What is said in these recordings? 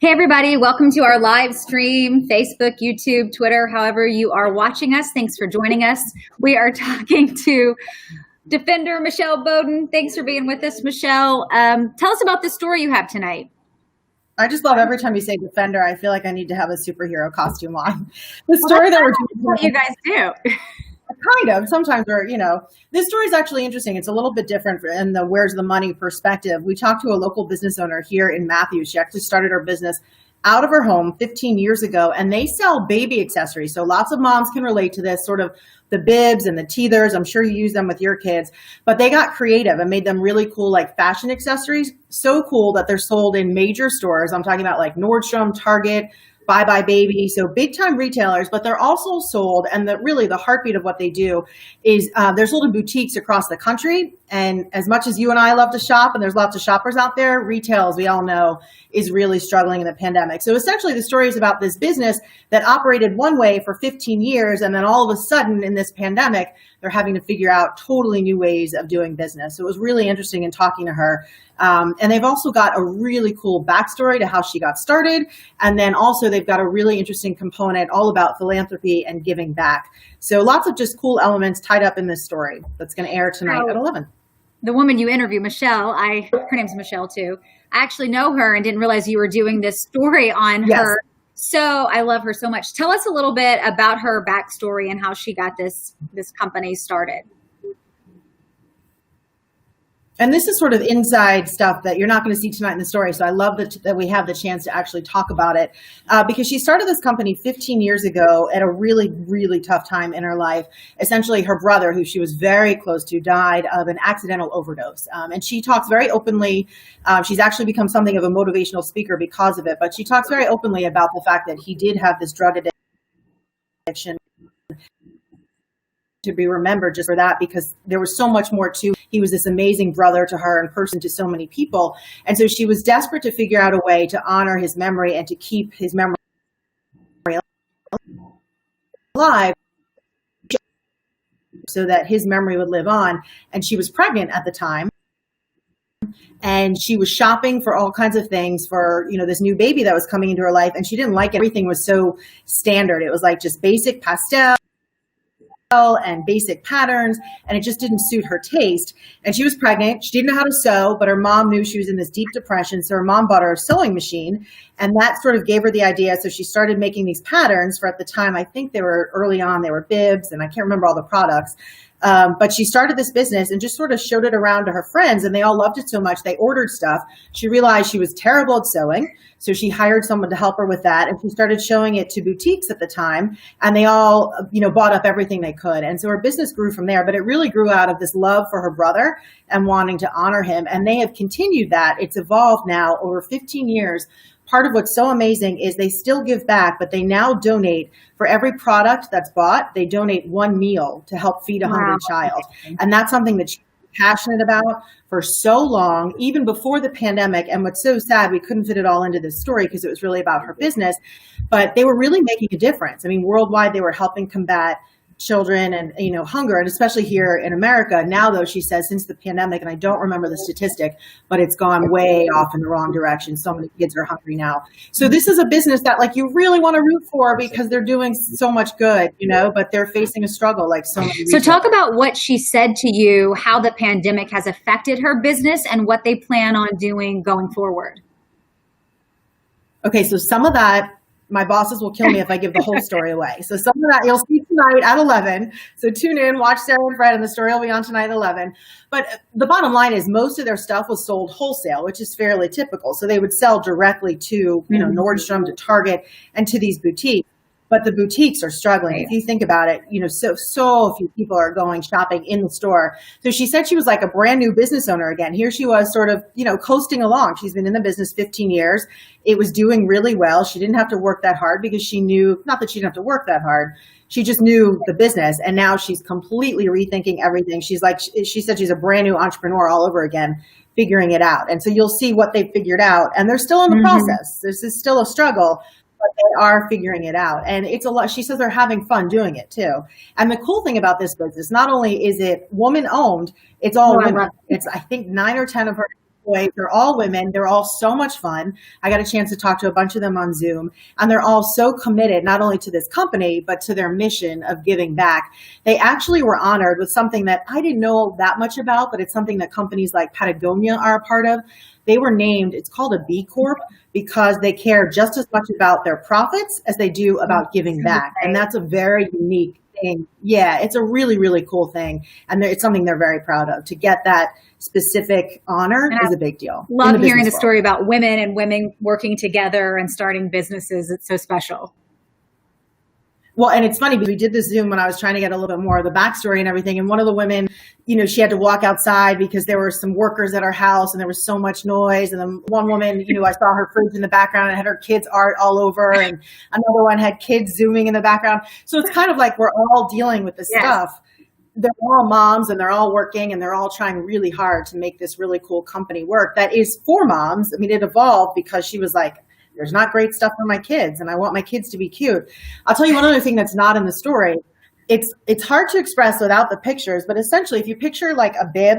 Hey everybody, welcome to our live stream, Facebook, YouTube, Twitter, however you are watching us. Thanks for joining us. We are talking to Defender Michelle Bowden. Thanks for being with us, Michelle. Tell us about the story you have tonight. I just love every time you say Defender, I feel like I need to have a superhero costume on. The story that we're doing. What you guys do. Kind of. Sometimes this story is actually interesting. It's a little bit different in the where's the money perspective. We talked to a local business owner here in Matthews. She actually started her business out of her home 15 years ago, and they sell baby accessories. So lots of moms can relate to this, sort of the bibs and the teethers. I'm sure you use them with your kids, but they got creative and made them really cool, like fashion accessories. So cool that they're sold in major stores. I'm talking about like Nordstrom, Target, Bye Bye Baby, so big time retailers, but they're also sold, and the heartbeat of what they do is they're sold in boutiques across the country. And as much as you and I love to shop, and there's lots of shoppers out there, retail, as we all know, is really struggling in the pandemic. So essentially the story is about this business that operated one way for 15 years, and then all of a sudden in this pandemic, they're having to figure out totally new ways of doing business. So it was really interesting in talking to her. And they've also got a really cool backstory to how she got started. And then also they've got a really interesting component all about philanthropy and giving back. So lots of just cool elements tied up in this story that's going to air tonight at 11. The woman you interview, Michelle, her name's Michelle too. I actually know her and didn't realize you were doing this story on her. So I love her so much. Tell us a little bit about her backstory and how she got this company started. And this is sort of inside stuff that you're not going to see tonight in the story. So I love that we have the chance to actually talk about it because she started this company 15 years ago at a really, really tough time in her life. Essentially, her brother, who she was very close to, died of an accidental overdose. And she talks very openly. She's actually become something of a motivational speaker because of it. But she talks very openly about the fact that he did have this drug addiction to be remembered just for that, because there was so much more to. He was this amazing brother to her and person to so many people. And so she was desperate to figure out a way to honor his memory and to keep his memory alive so that his memory would live on. And she was pregnant at the time. And she was shopping for all kinds of things for, this new baby that was coming into her life. And she didn't like it. Everything was so standard. It was like just basic pastel and basic patterns, and it just didn't suit her taste. And she was pregnant. She didn't know how to sew, but her mom knew she was in this deep depression. So her mom bought her a sewing machine, and that sort of gave her the idea. So she started making these patterns for, at the time, I think they were early on, they were bibs, and I can't remember all the products. But she started this business and just sort of showed it around to her friends, and they all loved it so much they ordered stuff. She realized she was terrible at sewing, so she hired someone to help her with that, and she started showing it to boutiques at the time, and they all, bought up everything they could. And so her business grew from there, but it really grew out of this love for her brother and wanting to honor him, and they have continued that. It's evolved now over 15 years. Part of what's so amazing is they still give back, but they now donate for every product that's bought. They donate one meal to help feed a hungry child. And that's something that she's passionate about for so long, even before the pandemic. And what's so sad, we couldn't fit it all into this story because it was really about her business, but they were really making a difference. I mean, worldwide, they were helping combat children and, hunger, and especially here in America. Now, though, she says since the pandemic, and I don't remember the statistic, but it's gone way off in the wrong direction. So many kids are hungry now. So this is a business that you really want to root for because they're doing so much good, but they're facing a struggle like so many. So talk about what she said to you, how the pandemic has affected her business and what they plan on doing going forward. Okay, so some of that, my bosses will kill me if I give the whole story away. So some of that you'll see tonight at 11. So tune in, watch Sarah and Fred, and the story will be on tonight at 11. But the bottom line is most of their stuff was sold wholesale, which is fairly typical. So they would sell directly to, Nordstrom, to Target, and to these boutiques. But the boutiques are struggling. If you think about it, so few people are going shopping in the store. So she said she was like a brand new business owner again. Here she was sort of, coasting along. She's been in the business 15 years. It was doing really well. She didn't have to work that hard because she knew, not that she didn't have to work that hard. She just knew the business. And now she's completely rethinking everything. She said she's a brand new entrepreneur all over again, figuring it out. And so you'll see what they figured out. And they're still in the process. This is still a struggle, but they are figuring it out. And it's a lot. She says they're having fun doing it too. And the cool thing about this business, not only is it woman owned, it's all women. It's, I think, 9 or 10 of her boys. They're all women. They're all so much fun. I got a chance to talk to a bunch of them on Zoom, and they're all so committed, not only to this company, but to their mission of giving back. They actually were honored with something that I didn't know that much about, but it's something that companies like Patagonia are a part of. They were named, it's called a B Corp, because they care just as much about their profits as they do about giving back. And that's a very unique thing. Yeah, it's a really, really cool thing. And it's something they're very proud of. To get that specific honor is a big deal. Love hearing the story about women and women working together and starting businesses. It's so special. Well, and it's funny because we did this Zoom when I was trying to get a little bit more of the backstory and everything. And one of the women, she had to walk outside because there were some workers at her house and there was so much noise. And then one woman, I saw her fridge in the background and had her kids' art all over. And another one had kids Zooming in the background. So it's kind of like we're all dealing with this stuff. They're all moms and they're all working and they're all trying really hard to make this really cool company work that is for moms. I mean, it evolved because she was like, there's not great stuff for my kids and I want my kids to be cute. I'll tell you one other thing that's not in the story. It's hard to express without the pictures, but essentially if you picture like a bib,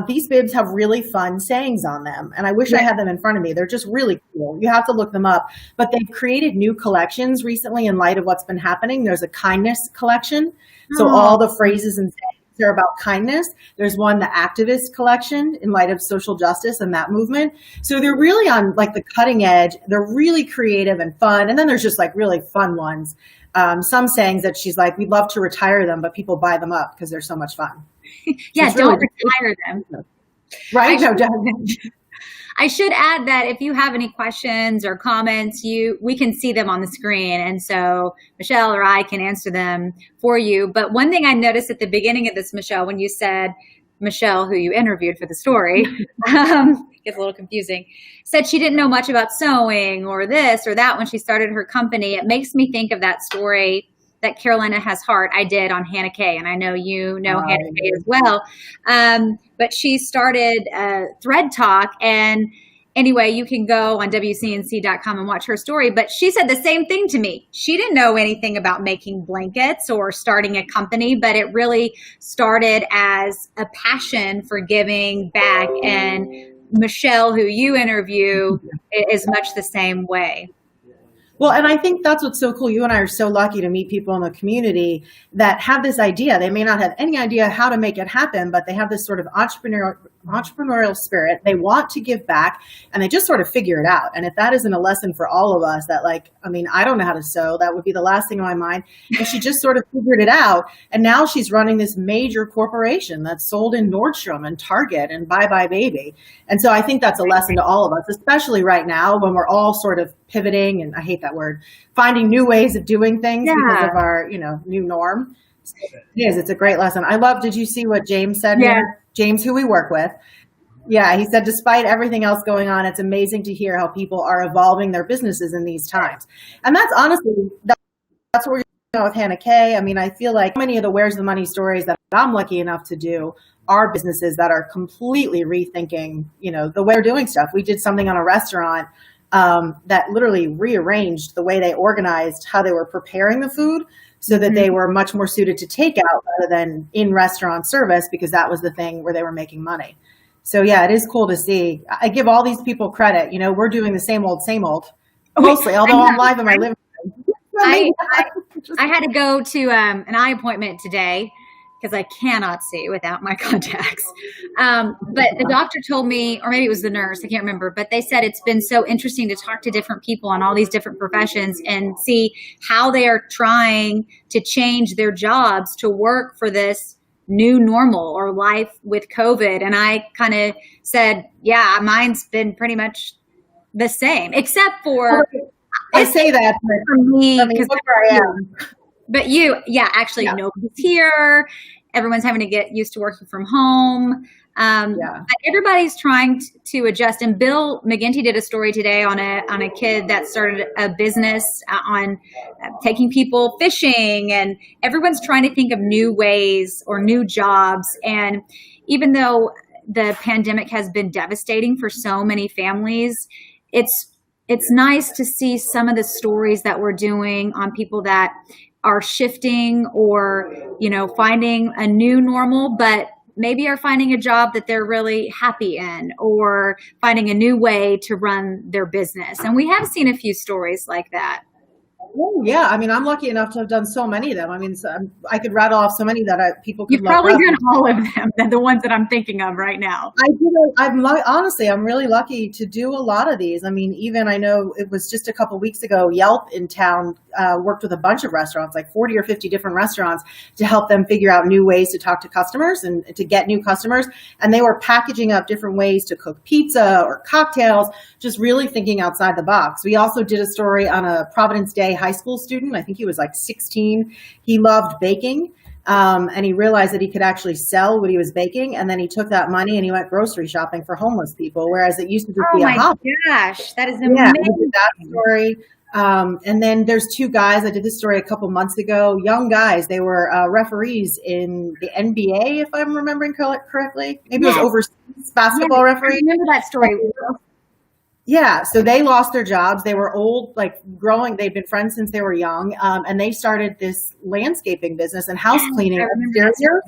these bibs have really fun sayings on them. And I wish I had them in front of me. They're just really cool. You have to look them up. But they've created new collections recently in light of what's been happening. There's a kindness collection. So all the phrases and sayings are about kindness. There's one, the activist collection, in light of social justice and that movement. So they're really on like the cutting edge. They're really creative and fun. And then there's just like really fun ones. Some sayings that she's like, we'd love to retire them, but people buy them up because they're so much fun. Yeah, so don't retire them. Right? I should add that if you have any questions or comments, we can see them on the screen. And so Michelle or I can answer them for you. But one thing I noticed at the beginning of this, Michelle, when you said, Michelle, who you interviewed for the story, gets a little confusing, said she didn't know much about sewing or this or that when she started her company. It makes me think of that story that Carolina Has Heart I did on Hannah Kay. And I know you know Hannah Kay as well. But she started Thread Talk. And anyway, you can go on WCNC.com and watch her story. But she said the same thing to me. She didn't know anything about making blankets or starting a company, but it really started as a passion for giving back. And Michelle, who you interview, is much the same way. Well, and I think that's what's so cool. You and I are so lucky to meet people in the community that have this idea. They may not have any idea how to make it happen, but they have this sort of entrepreneurial spirit. They want to give back and they just sort of figure it out. And if that isn't a lesson for all of us that I don't know how to sew, that would be the last thing on my mind. And she just sort of figured it out. And now she's running this major corporation that's sold in Nordstrom and Target and Bye Bye Baby. And so I think that's a lesson to all of us, especially right now when we're all sort of pivoting, and I hate that word, finding new ways of doing things because of our, new norm. It's a great lesson. Did you see what James said here? James, who we work with. Yeah, he said, despite everything else going on, it's amazing to hear how people are evolving their businesses in these times. And that's honestly, that's what we're doing with Hannah Kay. I mean, I feel like many of the Where's the Money stories that I'm lucky enough to do are businesses that are completely rethinking, the way they're doing stuff. We did something on a restaurant that literally rearranged the way they organized how they were preparing the food so that they were much more suited to takeout rather than in-restaurant service, because that was the thing where they were making money. So yeah, it is cool to see. I give all these people credit. We're doing the same old, mostly, although I'm live in my living room. I had to go to an eye appointment today because I cannot see without my contacts. But the doctor told me, or maybe it was the nurse, I can't remember, but they said it's been so interesting to talk to different people on all these different professions and see how they are trying to change their jobs to work for this new normal or life with COVID. And I kind of said, yeah, mine's been pretty much the same, except for... I say that for me, because I am. But actually nobody's here. Everyone's having to get used to working from home. But everybody's trying to adjust. And Bill McGinty did a story today on a kid that started a business on taking people fishing, and everyone's trying to think of new ways or new jobs. And even though the pandemic has been devastating for so many families, it's nice to see some of the stories that we're doing on people that are shifting or, finding a new normal, but maybe are finding a job that they're really happy in, or finding a new way to run their business. And we have seen a few stories like that. Oh, yeah. I mean, I'm lucky enough to have done so many of them. I mean, I could rattle off so many that people could You've probably done all of them, the ones that I'm thinking of right now. Honestly, I'm really lucky to do a lot of these. I mean, even I know it was just a couple of weeks ago, Yelp in town worked with a bunch of restaurants, like 40 or 50 different restaurants, to help them figure out new ways to talk to customers and to get new customers. And they were packaging up different ways to cook pizza or cocktails, just really thinking outside the box. We also did a story on a Providence Day high school student. I think he was like 16. He loved baking. And he realized that he could actually sell what he was baking. And then he took that money and he went grocery shopping for homeless people, whereas it used to just be a hobby. Oh my gosh, that is amazing. Yeah, we did that story. And then there's two guys. I did this story a couple months ago. Young guys. They were referees in the NBA, if I'm remembering correctly. Maybe it was overseas basketball referee. I remember that story. Yeah, so they lost their jobs. They were old, like growing. They've been friends since they were young, and they started this landscaping business and house cleaning exterior.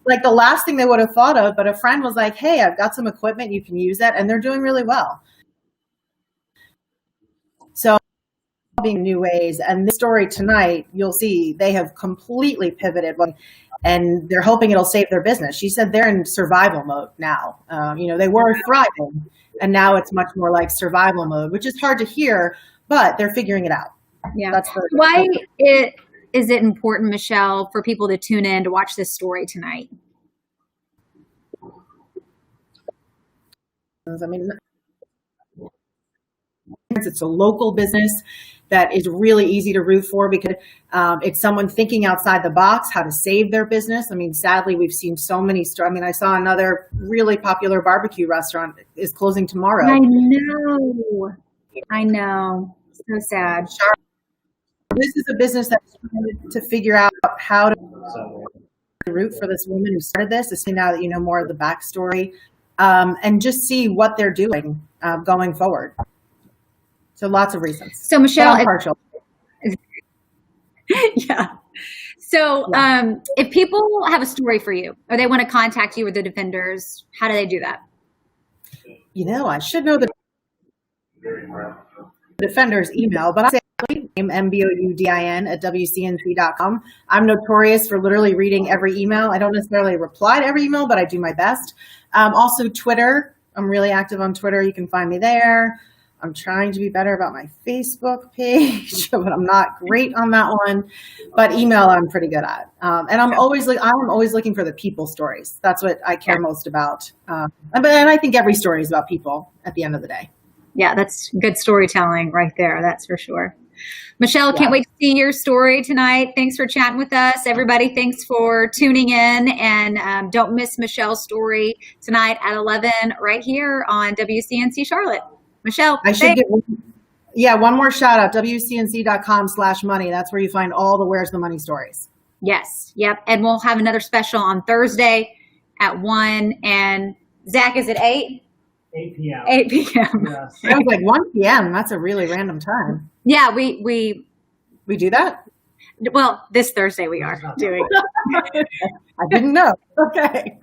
Like the last thing they would have thought of, but a friend was like, "Hey, I've got some equipment. You can use that," and they're doing really well. So, being new ways, and this story tonight, you'll see they have completely pivoted, and they're hoping it'll save their business. She said they're in survival mode now. They were thriving. And now it's much more like survival mode, which is hard to hear, but they're figuring it out. Yeah. Why is it important, Michelle, for people to tune in to watch this story tonight? I mean, it's a local business that is really easy to root for because it's someone thinking outside the box, how to save their business. I mean, sadly, we've seen so many stories. I mean, I saw another really popular barbecue restaurant is closing tomorrow. I know. So sad. This is a business that's trying to figure out how to root for this woman who started this, to see now that you know more of the backstory, and just see what they're doing going forward. So lots of reasons. So Michelle, partial. Yeah. So if people have a story for you, or they want to contact you with the defenders, how do they do that? I should know the defender's email, but I say mboudin@wcnc.com. I'm notorious for literally reading every email. I don't necessarily reply to every email, but I do my best. Also Twitter. I'm really active on Twitter. You can find me there. I'm trying to be better about my Facebook page, but I'm not great on that one. But email, I'm pretty good at. And I'm always looking for the people stories. That's what I care most about. And I think every story is about people at the end of the day. Yeah, that's good storytelling right there. That's for sure. Michelle, can't wait to see your story tonight. Thanks for chatting with us. Everybody, thanks for tuning in. And don't miss Michelle's story tonight at 11 right here on WCNC Charlotte. Michelle, I should get one more shout out, WCNC.com/money. That's where you find all the Where's the Money stories. Yes. Yep. And we'll have another special on Thursday at 1. And Zach, is it 8? 8 p.m. 8 p.m. Yes. I was like 1 p.m. That's a really random time. Yeah, we do that? Well, this Thursday we are doing. I didn't know. Okay.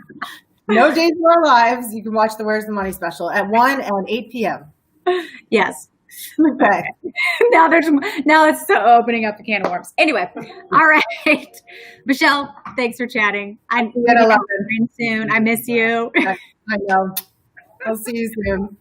No Days of Our Lives. You can watch the Where's the Money special at 1 and 8 p.m. Yes. Okay. Now it's opening up the can of worms. Anyway, all right. Michelle, thanks for chatting. I'm soon. I miss you. I know. I'll see you soon. Bye.